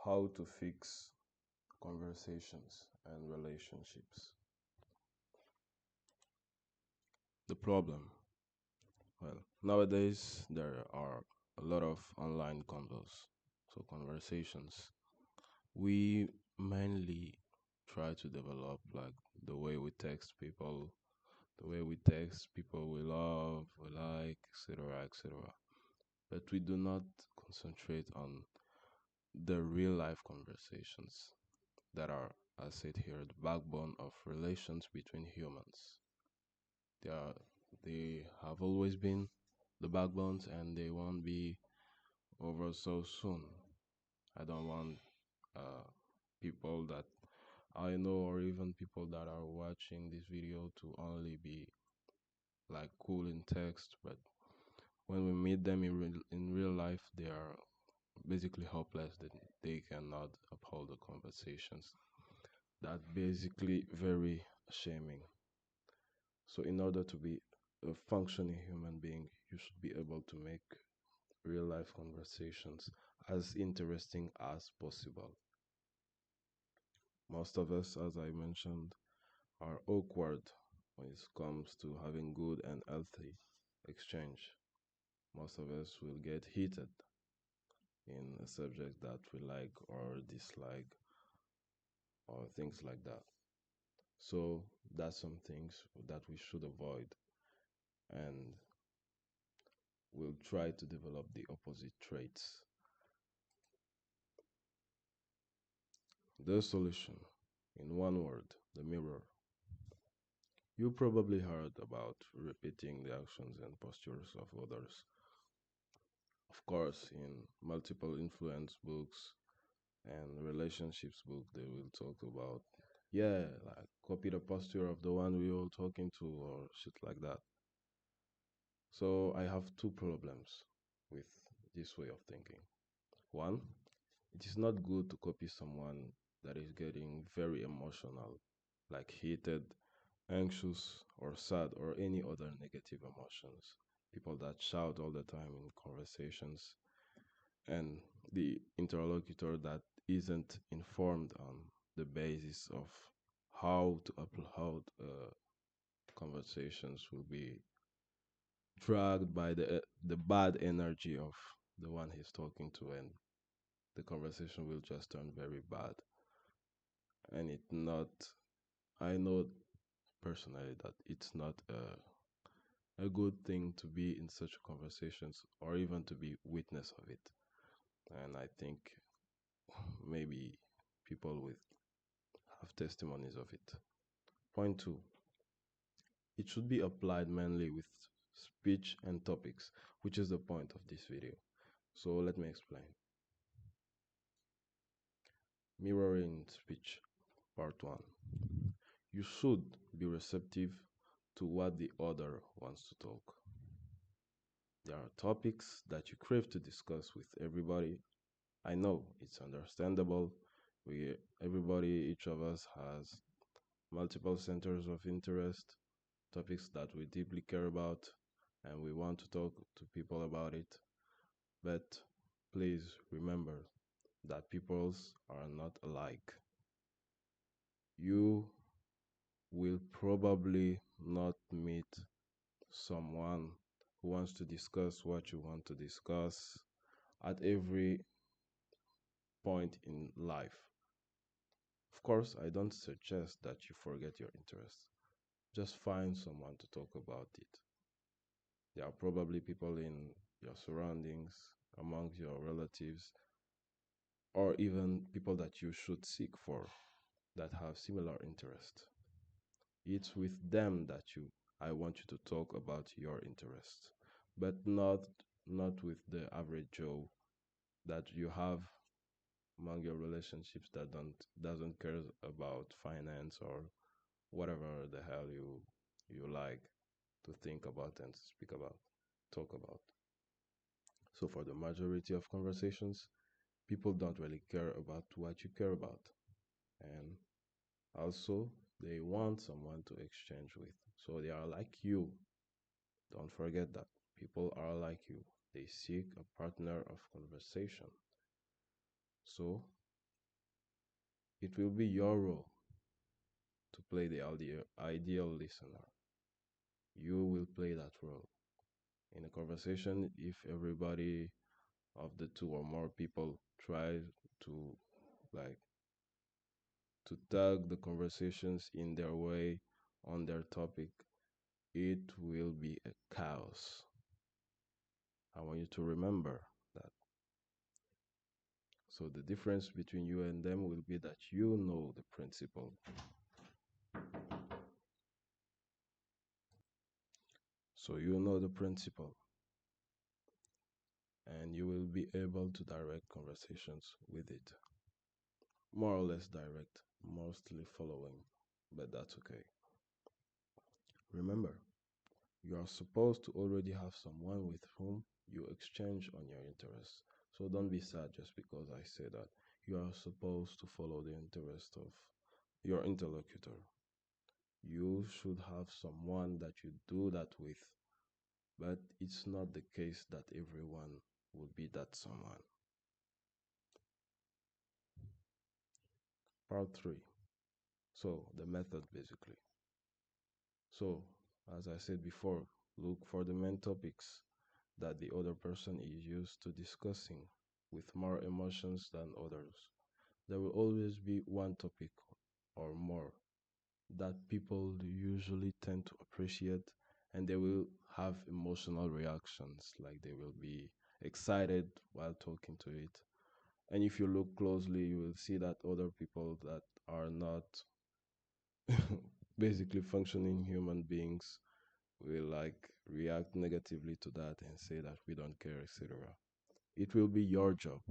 How to fix conversations and relationships. The problem. Well, nowadays there are a lot of online convos, so conversations. We mainly try to develop like the way we text people, the way we text people we love, we like, etc., etc. But we do not concentrate on the real life conversations that are, as said here, the backbone of relations between humans. They are, they have always been the backbones, and they won't be over so soon. I don't want uh, people that I know, or even people that are watching this video, to only be like cool in text, but when we meet them in real life, they are basically hopeless. That they cannot uphold the conversations. That basically very shaming. So in order to be a functioning human being, you should be able to make real life conversations as interesting as possible. Most of us, as I mentioned, are awkward when it comes to having good and healthy exchange. Most of us will get heated in a subject that we like or dislike or things like that. So that's some things that we should avoid, and we'll try to develop the opposite traits. The solution, in one word, the mirror. You probably heard about repeating the actions and postures of others. Of course, in multiple influence books and relationships book, they will talk about, yeah, like copy the posture of the one we were talking to or shit like that. So I have two problems with this way of thinking. One, it is not good to copy someone that is getting very emotional, like heated, anxious, or sad, or any other negative emotions. People that shout all the time in conversations, and the interlocutor that isn't informed on the basis of how to upload conversations will be dragged by the bad energy of the one he's talking to, and the conversation will just turn very bad. And it not, I know personally that it's not a good thing to be in such conversations or even to be witness of it. And I think maybe people with have testimonies of it. Point two, it should be applied mainly with speech and topics, which is the point of this video. So let me explain. Mirroring speech, part one. You should be receptive to what the other wants to talk. There are topics that you crave to discuss with everybody. I know it's understandable. Everybody, each of us has multiple centers of interest, topics that we deeply care about, and we want to talk to people about it. But please remember that peoples are not alike. You will probably not meet someone who wants to discuss what you want to discuss at every point in life. Of course, I don't suggest that you forget your interests. Just find someone to talk about it. There are probably people in your surroundings, amongst your relatives, or even people that you should seek for that have similar interests. It's with them that I want you to talk about your interests, but not with the average Joe that you have among your relationships that doesn't care about finance or whatever the hell you like to think about and speak about, talk about. So for the majority of conversations, people don't really care about what you care about. And also, they want someone to exchange with. So they are like you. Don't forget that. People are like you. They seek a partner of conversation. So It will be your role to play the ideal listener. You will play that role. In a conversation, if everybody of the two or more people try to like to tag the conversations in their way on their topic, it will be a chaos. I want you to remember that. So the difference between you and them will be that you know the principle. So you know the principle and you will be able to direct conversations with it. More or less direct, mostly following, but that's okay. Remember, you are supposed to already have someone with whom you exchange on your interests. So don't be sad just because I say that. You are supposed to follow the interest of your interlocutor. You should have someone that you do that with, but it's not the case that everyone will be that someone. Part 3. So, the method basically. So, as I said before, look for the main topics that the other person is used to discussing with more emotions than others. There will always be one topic or more that people usually tend to appreciate and they will have emotional reactions, like they will be excited while talking to it. And if you look closely, you will see that other people that are not basically functioning human beings will like react negatively to that and say that we don't care, etc. It will be your job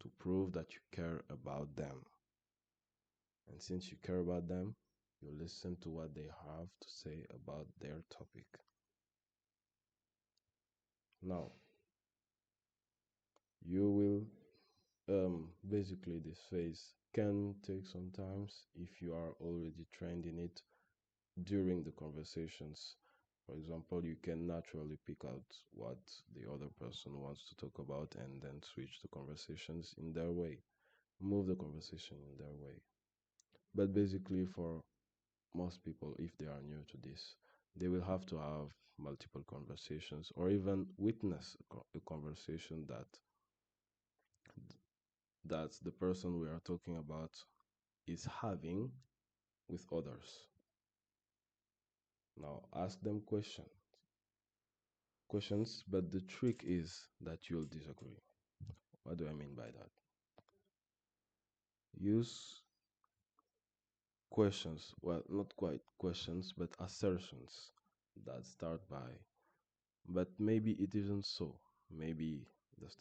to prove that you care about them. And since you care about them, you listen to what they have to say about their topic. Now, you will basically this phase can take some time if you are already trained in it during the conversations. For example, you can naturally pick out what the other person wants to talk about and then switch the conversations in their way, move the conversation in their way. But basically, for most people, if they are new to this, they will have to have multiple conversations or even witness a conversation that the person we are talking about is having with others. Now ask them questions, but the trick is that you'll disagree. What do I mean by that? Use questions, well, not quite questions, but assertions that start by, but maybe it isn't so. Maybe this.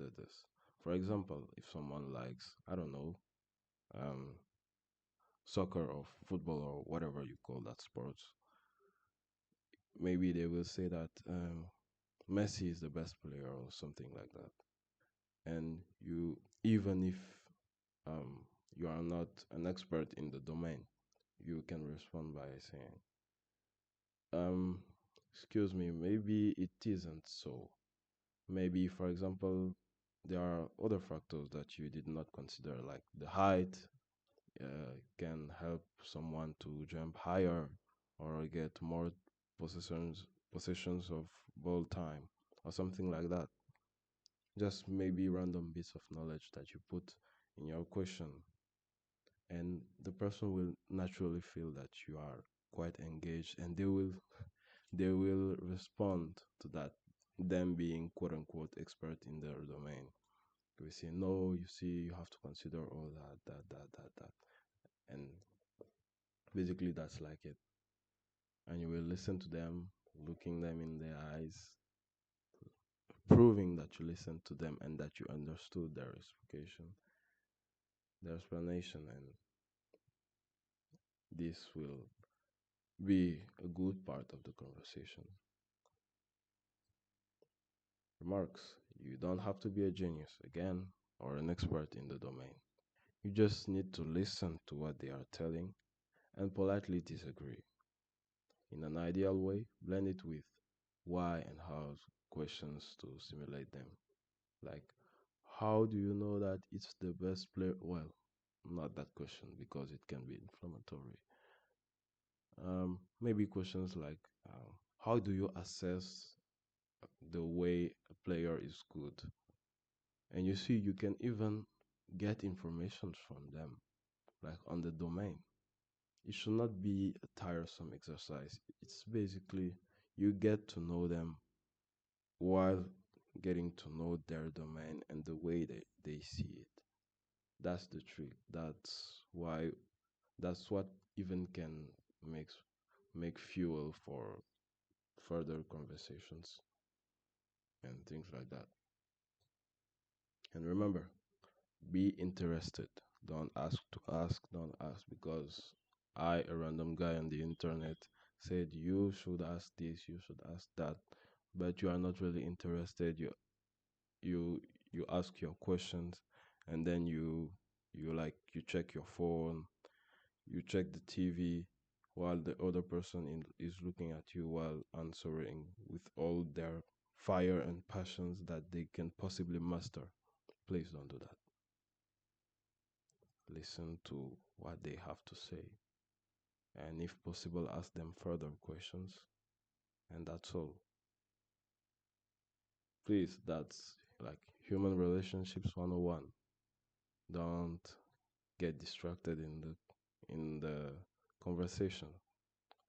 For example, if someone likes, I don't know, um, soccer or football or whatever you call that sport, maybe they will say that Messi is the best player or something like that. And you, even if um, you are not an expert in the domain, you can respond by saying, um, excuse me, maybe it isn't so. Maybe, for example, there are other factors that you did not consider, like the height can help someone to jump higher or get more possessions possessions of ball time or something like that. Just maybe random bits of knowledge that you put in your question, and the person will naturally feel that you are quite engaged, and they will respond to that, them being quote unquote expert in their domain. We say, no, you see, you have to consider all that, and basically that's like it. And you will listen to them, looking them in their eyes, proving that you listened to them and that you understood their explication, their explanation, and this will be a good part of the conversation. Remarks: you don't have to be a genius, again, or an expert in the domain. You just need to listen to what they are telling and politely disagree. In an ideal way, blend it with why and how questions to simulate them. Like, how do you know that it's the best player? Well, not that question because it can be inflammatory. Maybe questions like, how do you assess the way a player is good? And you see, you can even get information from them, like on the domain. It should not be a tiresome exercise. It's basically you get to know them while getting to know their domain and the way they see it. That's the trick. That's what even can make make fuel for further conversations and things like that. And remember, be interested. Don't ask to ask, don't ask because a random guy on the internet, said you should ask this, you should ask that, but you are not really interested. You you ask your questions, and then you check your phone, you check the TV while the other person is looking at you while answering with all their fire and passions that they can possibly muster. Please don't do that. Listen to what they have to say, and if possible, ask them further questions, and that's all. Please, that's like human relationships 101. Don't get distracted in the conversation.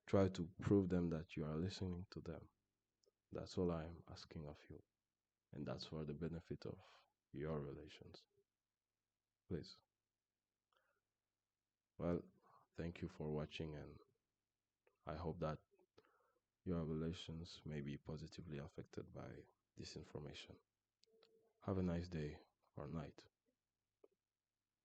Try to prove them that you are listening to them. That's all I am asking of you, and that's for the benefit of your relations. Please. Well, thank you for watching, and I hope that your relations may be positively affected by this information. Have a nice day or night.